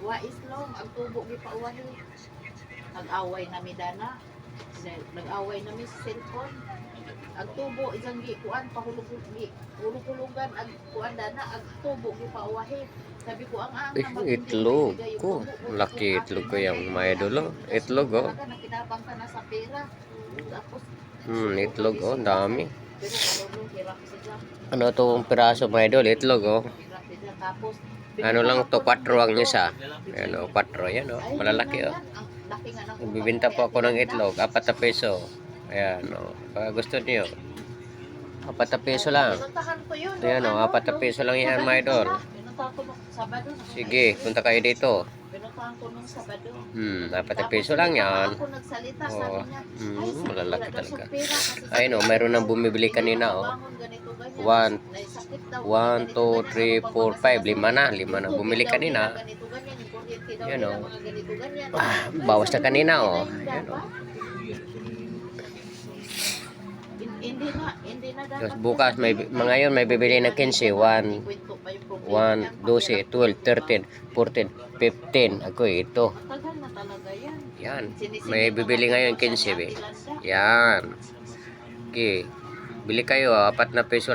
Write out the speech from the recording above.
Wa islong, ang tubo gipauwahi. Nag-away na mi dana. Nag-away na mi sa cellphone. Ang tubo isang kuan pahulog-hulugan ang kuan dana ang tubo gipauwahi. Sabi ko ang Itlog ko. Laki itlog ko yung mga idol. Itlog oh. Nakinabang ka na sa pera. Tapos Itlog oh, dami. pero marunong hirap sila. Ano tong piraso mga idol? Itlog oh. Hirap sila. Tapos Ano lang to, 4 ang isa. Ano, 4 yan oh. Malalaki oh. Bibinta po ako ng itlog, 4 na peso. Ayan oh. Pag gusto niyo. 4 na peso lang. Ayan oh, 4 na peso lang yan mga idol. Sige, punta kayo dito. Pinuntahan ko nung Sabado. 4 na peso lang yan. Ako nagsalita, Oh, sabi niya, ay, malalaki wala daw talaga. siyang pera kasi Ayun oh, mayroon nang bumibili kanina oh. 1, 1, 2, 3, 4, 5, 5 na bumili kanina. Yan o. Bawas na kanina o. Yan o. Tapos bukas ngayon may bibili ng 15, 1, 12, 12, 13, 14, 15. Ako ito. Yan. May bibili ngayon 15. Yan. Okay. Bili kayo 4 na peso lang.